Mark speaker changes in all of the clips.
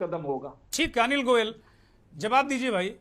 Speaker 1: कदम होगा।
Speaker 2: ठीक है, अनिल गोयल जवाब दीजिए भाई।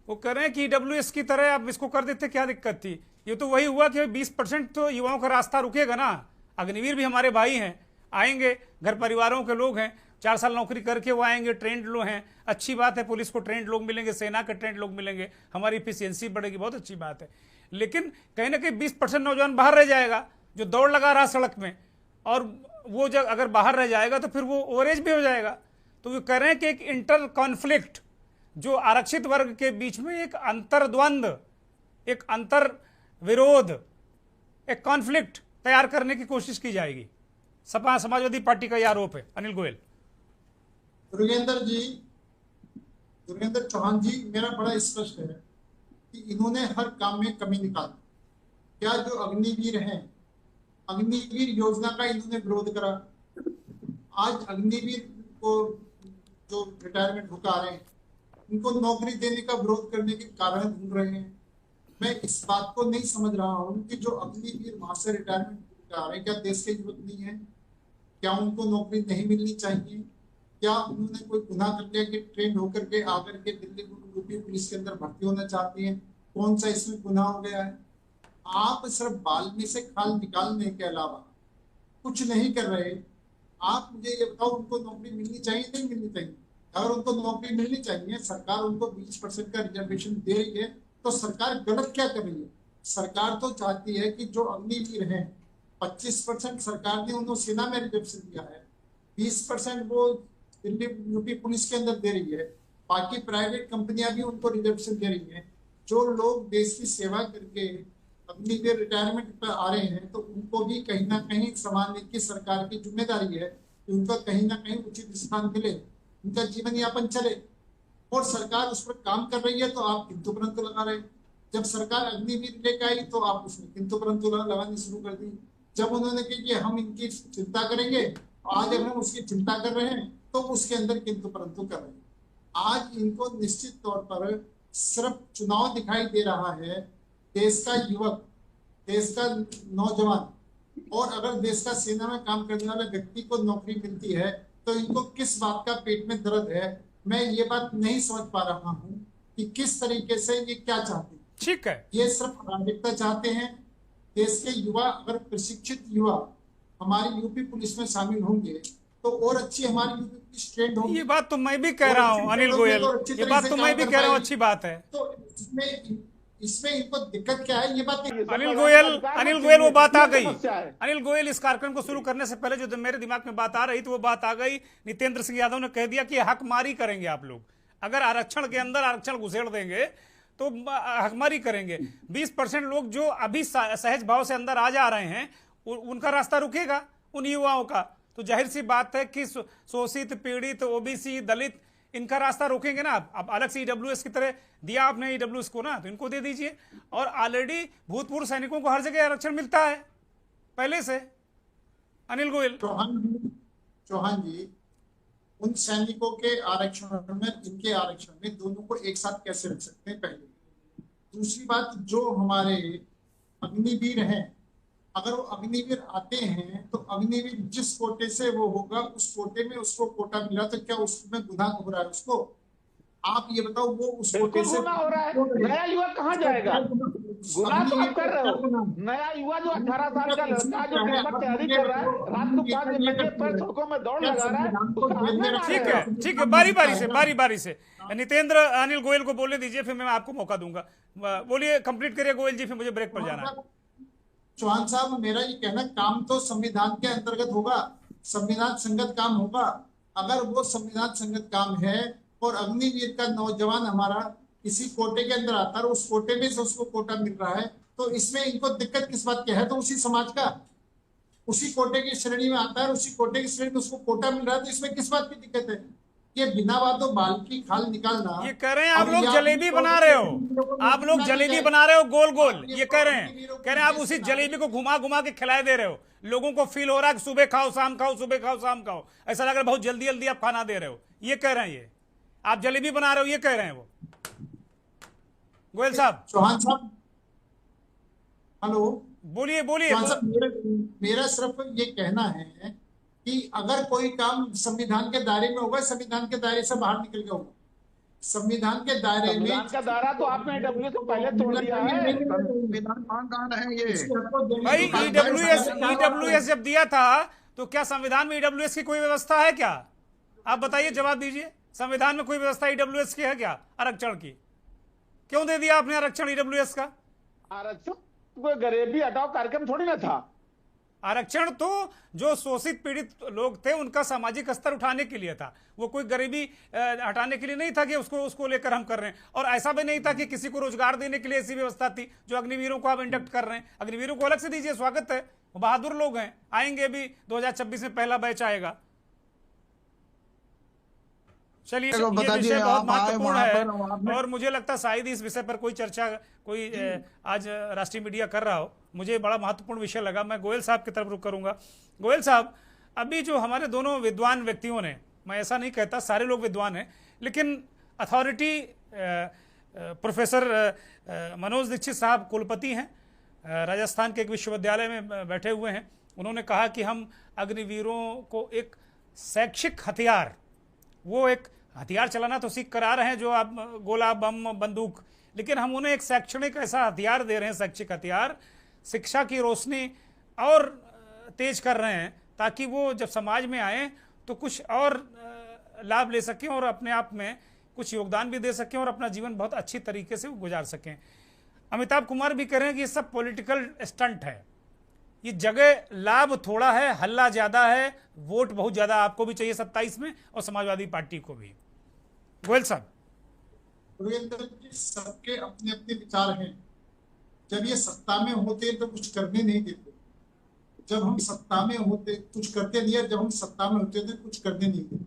Speaker 2: वो कह रहे हैं कि ईडब्ल्यूएस की तरह आप इसको कर देते, क्या दिक्कत थी? ये तो वही हुआ कि 20% तो युवाओं का रास्ता रुकेगा ना। अग्निवीर भी हमारे भाई हैं, आएंगे, घर परिवारों के लोग हैं, 4 साल नौकरी करके वो आएंगे, ट्रेंड लोग हैं, अच्छी बात है। पुलिस को ट्रेंड लोग मिलेंगे, सेना के ट्रेंड लोग मिलेंगे, हमारी इफिशियंसी बढ़ेगी, बहुत अच्छी बात है। लेकिन कहीं ना कहीं 20% नौजवान बाहर रह जाएगा जो दौड़ लगा रहा सड़क में, और वो जब अगर बाहर रह जाएगा तो फिर वो ओवरेज भी हो जाएगा। तो वो कह रहे हैं कि एक इंटर कॉन्फ्लिक्ट, जो आरक्षित वर्ग के बीच में एक अंतर्द्वंद, एक अंतर विरोध, एक कॉन्फ्लिक्ट तैयार करने की कोशिश की जाएगी। सपा समाजवादी पार्टी का यह आरोप है। अनिल गोयल।
Speaker 3: दुर्गेंद्र चौहान जी, मेरा बड़ा स्पष्ट है कि इन्होंने हर काम में कमी निकाली। क्या जो अग्निवीर हैं, अग्निवीर योजना का इन्होंने विरोध करा। आज अग्निवीर को जो रिटायरमेंट होकर आ रहे हैं, उनको नौकरी देने का विरोध करने के कारण ढूंढ रहे हैं। मैं इस बात को नहीं समझ रहा हूँ कि जो अग्निवीर वहां से रिटायरमेंट होकर आ रहे हैं, क्या देश के युवक नहीं है? क्या उनको नौकरी नहीं मिलनी चाहिए? क्या उन्होंने कोई गुनाह कर लिया कि ट्रेन होकर के आकर के दिल्ली यूपी पुलिस के अंदर भर्ती होना चाहती है? कौन सा इसमें गुनाह हो गया है? आप सिर्फ बाल में से खाल निकालने के अलावा कुछ नहीं कर रहे। आप मुझे ये बताओ, उनको नौकरी मिलनी चाहिए नहीं मिलनी चाहिए? अगर उनको नौकरी मिलनी चाहिए, सरकार उनको 20% का रिजर्वेशन दे रही है, तो सरकार गलत क्या कर रही है? सरकार तो चाहती है कि जो अग्निवीर हैं, 25% सरकार ने उनको सेना में रिजर्वेशन दिया है, 20% वो दिल्ली यूपी पुलिस के अंदर दे रही है, बाकी प्राइवेट कंपनियां भी उनको रिजर्वेशन दे रही हैं। जो लोग देश की सेवा करके अग्निवीर रिटायरमेंट पर आ रहे हैं, तो उनको भी कहीं ना कहीं समाज की सरकार की जिम्मेदारी है कि उनका कहीं ना कहीं उचित स्थान मिले, उनका जीवन यापन चले। और सरकार उस पर काम कर रही है तो आप किंतु परंतु लगा रहे। जब सरकार अग्निवीर लेकर आई तो आप उसमें किंतु परंतु लगानी शुरू कर दी। जब उन्होंने कहा कि हम इनकी चिंता करेंगे, आज अगर हम उसकी चिंता कर रहे हैं तो उसके अंदर किंतु परंतु कर रहे हैं। आज इनको निश्चित तौर पर सिर्फ चुनाव दिखाई दे रहा है। देश का युवक, देश का नौजवान, और अगर देश का सेना में काम करने वाले व्यक्ति को नौकरी मिलती है तो इनको किस बात का पेट में दर्द है? मैं ये बात नहीं समझ पा रहा हूँ कि किस तरीके से ये क्या चाहते हैं।
Speaker 2: ठीक है,
Speaker 3: ये सिर्फ राजनीतिकता चाहते हैं। देश के युवा, अगर प्रशिक्षित युवा हमारी यूपी पुलिस में शामिल होंगे तो और अच्छी हमारी यूपी पुलिस ट्रेंड होगी।
Speaker 2: ये बात तो मैं भी कह रहा हूँ अनिल गोयल, ये बात तो मैं भी कह रहा हूँ, अच्छी बात है।
Speaker 3: तो इसमें इनको दिक्कत क्या है? ये बात
Speaker 2: अनिल गोयल वो बात आ गई। अनिल गोयल, इस कार्यक्रम को शुरू करने से पहले जो मेरे दिमाग में बात आ रही थी वो बात आ गई। नितेंद्र सिंह यादव ने कह दिया कि हकमारी करेंगे आप लोग, अगर आरक्षण के अंदर आरक्षण घुसेड़ देंगे तो हकमारी करेंगे। 20% लोग जो अभी सहज भाव से अंदर आ जा रहे हैं, उनका रास्ता रुकेगा, उन युवाओं का। तो जाहिर सी बात है कि शोषित, पीड़ित, ओबीसी, दलित, इनका रास्ता रोकेंगे ना। अब अलग से ईडब्ल्यूएस की तरह दिया आपने ईडब्ल्यूएस को ना, तो इनको दे दीजिए। और ऑलरेडी भूतपूर्व सैनिकों को हर जगह आरक्षण मिलता है पहले से। अनिल गोयल।
Speaker 3: चौहान जी, उन सैनिकों के आरक्षण में, इनके आरक्षण में, दोनों को एक साथ कैसे रख सकते हैं? पहले। दूसरी बात, जो हमारे अग्निवीर हैं, अगर वो अग्निवीर आते हैं तो अग्निवीर जिस कोटे से वो होगा, उस कोटे में उसको कोटा मिला, तो क्या उसमें गुनाह हो रहा है उसको? आप ये बताओ, वो उस कोटे से
Speaker 1: गुनाह हो रहा है। नया युवा कहाँ जाएगा? गुनाह तो आप कर रहे हो। नया युवा जो 18 साल का लड़का जो पेपर तैयारी कर रहा है, रात को 5 बजे नंगे पैर सड़कों में दौड़ लगा रहा है,
Speaker 2: ठीक है, बारी बारी से नितेंद्र अनिल गोयल को बोलने दीजिए, फिर मैं आपको मौका दूंगा। बोलिए, कंप्लीट करिए गोयल जी, फिर मुझे ब्रेक पर जाना है।
Speaker 3: चौहान साहब, मेरा ये कहना, काम तो संविधान के अंतर्गत होगा, संविधान संगत काम होगा। अगर वो संविधान संगत काम है और अग्निवीर का नौजवान हमारा किसी कोटे के अंदर आता है और उस कोटे में से उसको कोटा मिल रहा है, तो इसमें इनको दिक्कत किस बात की है? तो उसी समाज का, उसी कोटे की श्रेणी में आता है, उसी कोटे की श्रेणी में उसको कोटा मिल रहा है, तो इसमें किस बात की दिक्कत है? ये बिना बातों बाल की खाल निकालना।
Speaker 2: ये कह रहे हैं आप लोग जलेबी बना रहे हो, आप लोग जलेबी बना रहे हो गोल गोल। ये कह रहे हैं आप उसी जलेबी को घुमा घुमा के खिलाए दे रहे हो। लोगों को फील हो रहा है कि सुबह खाओ शाम खाओ, सुबह खाओ शाम खाओ, ऐसा लग रहा है बहुत जल्दी जल्दी आप खाना दे रहे हो। ये कह रहे हैं, ये आप जलेबी बना रहे हो, ये कह रहे हैं वो गोयल साहब।
Speaker 3: चौहान साहब, हेलो,
Speaker 2: बोलिए बोलिए।
Speaker 3: मेरा सिर्फ ये कहना है कि अगर कोई काम संविधान के दायरे में होगा, संविधान के दायरे से बाहर निकल के होगा। संविधान के दायरे में
Speaker 1: संविधान का दायरा तो आपने ईडब्ल्यूएस से पहले तोड़ दिया है।
Speaker 4: संविधान कहाँ है ये?
Speaker 2: भाई ईडब्ल्यूएस जब दिया था तो क्या संविधान में ईडब्ल्यूएस की कोई व्यवस्था है क्या? आप बताइए, जवाब दीजिए। संविधान में कोई व्यवस्था ईडब्ल्यूएस की है क्या, आरक्षण की? क्यों दे दिया आपने आरक्षण ईडब्ल्यूएस का?
Speaker 1: आरक्षण कोई गरीबी हटाओ कार्यक्रम थोड़ी ना था।
Speaker 2: आरक्षण तो जो शोषित पीड़ित लोग थे उनका सामाजिक स्तर उठाने के लिए था, वो कोई गरीबी हटाने के लिए नहीं था कि उसको लेकर हम कर रहे हैं। और ऐसा भी नहीं था कि किसी को रोजगार देने के लिए ऐसी व्यवस्था थी जो अग्निवीरों को आप इंडक्ट कर रहे हैं। अग्निवीरों को अलग से दीजिए, स्वागत है, वो बहादुर लोग हैं, आएंगे भी। 2026 में पहला बैच आएगा। चलिए, ये विषय बहुत महत्वपूर्ण है और मुझे लगता है शायद इस विषय पर कोई चर्चा कोई आज राष्ट्रीय मीडिया कर रहा हो। मुझे बड़ा महत्वपूर्ण विषय लगा। मैं गोयल साहब की तरफ रुख करूंगा। गोयल साहब, अभी जो हमारे दोनों विद्वान व्यक्तियों ने, मैं ऐसा नहीं कहता सारे लोग विद्वान हैं, लेकिन अथॉरिटी प्रोफेसर मनोज दीक्षित साहब कुलपति हैं, राजस्थान के एक विश्वविद्यालय में बैठे हुए हैं। उन्होंने कहा कि हम अग्निवीरों को एक शैक्षिक हथियार, वो एक हथियार चलाना तो सीख कर आ रहे हैं जो आप गोला बम बंदूक, लेकिन हम उन्हें एक शैक्षणिक ऐसा हथियार दे रहे हैं, शैक्षिक हथियार, शिक्षा की रोशनी और तेज कर रहे हैं ताकि वो जब समाज में आए तो कुछ और लाभ ले सकें और अपने आप में कुछ योगदान भी दे सकें और अपना जीवन बहुत अच्छी तरीके से गुजार सकें। अमिताभ कुमार भी कह रहे हैं कि ये सब पॉलिटिकल स्टंट है, ये जगह लाभ थोड़ा है, हल्ला ज्यादा है, वोट बहुत ज्यादा आपको भी चाहिए 27 में और समाजवादी पार्टी को भी। गोयल साहब,
Speaker 3: सबके अपने अपने विचार हैं। जब ये सत्ता में होते तो कुछ करने नहीं देते, जब हम सत्ता में होते कुछ करते नहीं, जब हम सत्ता में होते थे कुछ करने नहीं देते।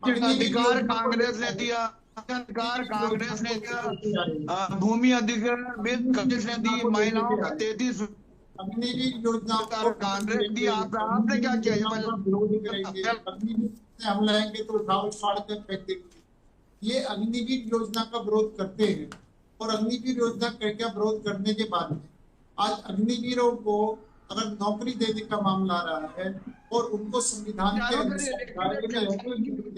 Speaker 4: अधिकार कांग्रेस ने दिया, अधिकार कांग्रेस ने दिया, भूमि अधिग्रहण बिल कांग्रेस ने दी, महिलाओं का 33
Speaker 3: अग्निवीर योजना
Speaker 4: कांग्रेस दी। आपने क्या किया?
Speaker 3: विरोध करेंगे, अग्निवीर से हम लाएंगे तो उठाव फाड़ कर फेंक देंगे। ये अग्निवीर योजना का विरोध करते हैं और अग्निवीर योजना का विरोध करने के बाद में आज अग्निवीरों को अगर नौकरी देने का मामला आ रहा है और उनको संविधान के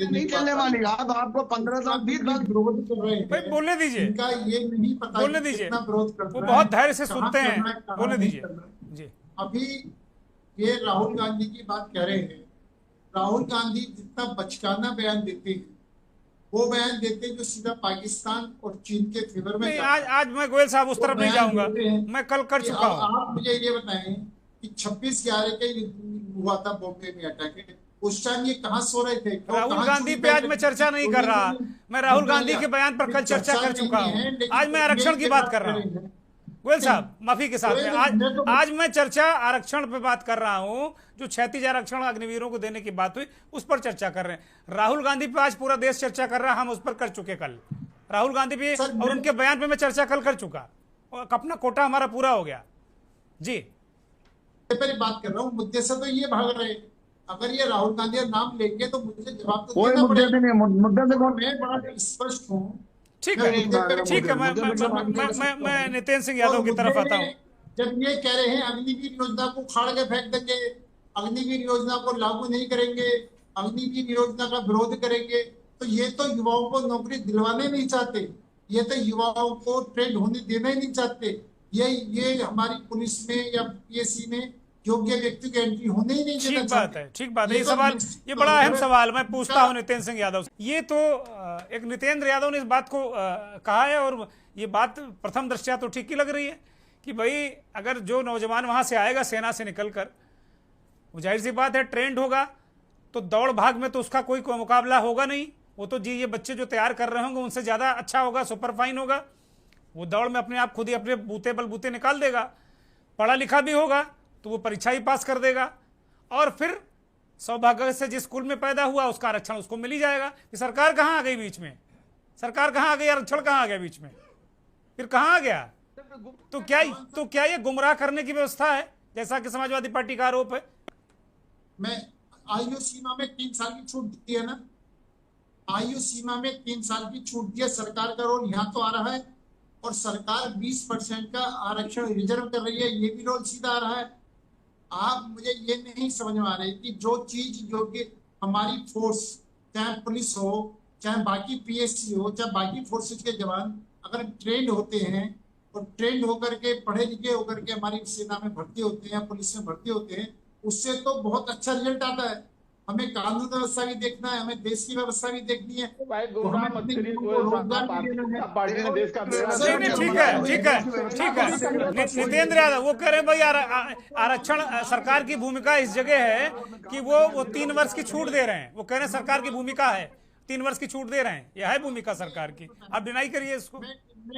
Speaker 4: नहीं चलने वाली, आपको 15 साल 20 साल
Speaker 3: विरोध कर रहे हैं।
Speaker 2: बोलने दीजिए,
Speaker 3: इनका ये नहीं पता
Speaker 2: बोलने दीजिए,
Speaker 3: विरोध कर
Speaker 2: वो बहुत धैर्य से सुनते हैं, बोलने दीजिए जी।
Speaker 3: अभी ये राहुल गांधी की बात कह रहे हैं। राहुल गांधी जितना बचकाना बयान देते हैं वो बयान देते हैं जो सीधा पाकिस्तान और चीन के फेवर में।
Speaker 2: आज मैं गोयल साहब उस तरफ नहीं जाऊंगा, मैं कल कर चुका हूं।
Speaker 3: आप मुझे ये बताएं कि 26/11 के हुआ था बॉम्बे में अटैक, उस टाइम ये कहां सो रहे थे?
Speaker 2: राहुल गांधी पे आज मैं चर्चा नहीं कर रहा, मैं राहुल गांधी के बयान पर कल चर्चा कर चुका हूं। आज मैं आरक्षण की बात कर रहा हूं। गोयल साहब, माफी के साथ में आज मैं चर्चा आरक्षण पे बात कर रहा हूं, जो 36 आरक्षण अग्निवीरों को देने की बात हुई उस पर चर्चा कर रहे हैं। राहुल गांधी पे आज पूरा देश चर्चा कर रहा है, हम उस पर कर चुके कल। राहुल गांधी पे और उनके बयान पे मैं चर्चा कल कर चुका और अपना कोटा हमारा पूरा हो गया जी।
Speaker 3: पर बात कर रहा हूँ, मुद्दे से तो ये भाग रहे। अगर ये राहुल गांधी का नाम लेंगे तो मुझे जवाब तो
Speaker 4: देना पड़ेगा। मुद्दे से
Speaker 3: मैं बड़ा स्पष्ट हूँ।
Speaker 2: ठीक है, ठीक है, मैं नितिन सिंह यादव की तरफ आता हूँ।
Speaker 3: जब ये कह रहे हैं अग्निवीर योजना को उखाड़ के फेंक देंगे, अग्निवीर योजना को लागू नहीं करेंगे, अग्निवीर योजना का विरोध करेंगे, तो ये तो युवाओं को नौकरी दिलवाने नहीं चाहते, ये तो युवाओं को ट्रेंड होने देना ही नहीं चाहते। ये हमारी पुलिस में या पीएससी में योग्य व्यक्ति की एंट्री होने ही नहीं देना चाहते।
Speaker 2: ठीक बात है। ये सवाल, ये बड़ा अहम सवाल मैं पूछता हूँ नितिन सिंह यादव से। ये तो एक नितेंद्र यादव ने इस बात को कहा है और ये बात प्रथम दृष्टया तो ठीक ही लग रही है कि भाई अगर जो नौजवान वहां से आएगा सेना से निकलकर, वो जाहिर सी बात है ट्रेंड होगा तो दौड़ भाग में तो उसका कोई मुकाबला होगा नहीं। वो तो जी ये बच्चे जो तैयार कर रहे होंगे उनसे ज्यादा अच्छा होगा, सुपर फाइन होगा। वो दौड़ में अपने आप खुद ही अपने बूते बलबूते निकाल देगा। पढ़ा लिखा भी होगा तो वो परीक्षा ही पास कर देगा और फिर सौभाग्य से जिस स्कूल में पैदा हुआ उसका आरक्षण उसको मिल ही जाएगा। सरकार कहाँ आ गई बीच में? सरकार कहाँ आ गई? आरक्षण कहाँ आ गया बीच में? फिर कहाँ आ गया? तो क्या ये गुमराह करने की व्यवस्था है जैसा कि समाजवादी पार्टी का आरोप है?
Speaker 3: मैं आयु सीमा में 3 साल की छूट दी है ना, आयु सीमा में 3 साल की छूट दी है। सरकार का रोल यहाँ तो आ रहा है और सरकार 20% का आरक्षण रिजर्व कर रही है, ये भी रोल सीधा आ रहा है। आप मुझे ये नहीं समझ में आ रही कि जो चीज जो कि हमारी फोर्स, चाहे पुलिस हो, चाहे बाकी पीएससी हो, चाहे बाकी फोर्सेज के जवान अगर ट्रेंड होते हैं और ट्रेंड होकर के पढ़े लिखे होकर के हमारी सेना में भर्ती होते हैं या पुलिस में भर्ती होते हैं, उससे तो बहुत अच्छा रिजल्ट आता है। हमें कानून व्यवस्था भी देखना है, हमें देश की व्यवस्था भी देखनी है।
Speaker 1: भाई
Speaker 3: तो हमें अपने लोगों को रोजगार भी देना है।
Speaker 1: पार्टी ने देश का बेड़ा
Speaker 2: नहीं नहीं, ठीक है ठीक है ठीक है। नितेंद्र यादव वो कह रहे हैं भाई आरक्षण सरकार की भूमिका इस जगह है कि वो 3 वर्ष की छूट दे रहे हैं। वो कह रहे हैं सरकार की भूमिका है 3 वर्ष की छूट दे रहे हैं, यह है भूमिका सरकार की। आप डिनाई करिए इसको।
Speaker 3: मैं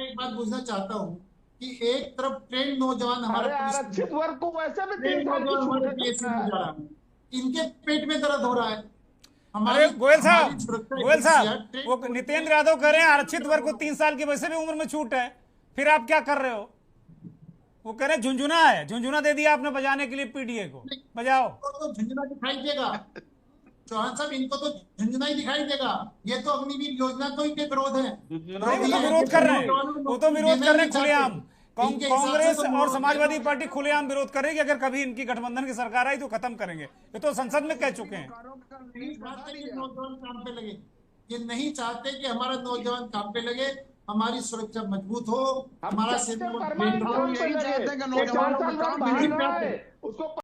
Speaker 3: एक बात पूछना चाहता हूँ कि एक तरफ ट्रेंड नौजवान हमारे
Speaker 1: आरक्षित वर्ग को वैसे भी 3 साल की
Speaker 3: नौजवान
Speaker 1: छूट
Speaker 3: PSC में जा रहा है, इनके पेट में दर्द हो रहा है।
Speaker 2: अरे गोयल साहब वो नितेंद्र यादव कह रहे हैं आरक्षित वर्ग को 3 साल की वैसे भी उम्र में छूट है, फिर आप क्या कर रहे हो? वो कह रहे हैं झुंझुना है, झुंझुना दे दिया आपने बजाने के लिए पीडीए को, बजाओ।
Speaker 3: तो झुंझुना दिखाई देगा चौहान साहब, इनको तो झुंझुना ही दिखाई देगा। ये तो अग्निवीर योजना को ही विरोध है।
Speaker 2: वो तो विरोध कर रहे हैं, वो तो विरोध कर रहे हैं खुलेआम। कांग्रेस और समाजवादी पार्टी खुलेआम विरोध करेगी। अगर कभी इनकी गठबंधन की सरकार आई तो खत्म करेंगे, ये तो संसद में कह चुके हैं।
Speaker 3: नौजवान काम पे लगे, ये नहीं चाहते कि हमारा नौजवान काम पे लगे, हमारी सुरक्षा मजबूत हो, हमारा
Speaker 1: चाहते हैं कि नौजवान काम मिले।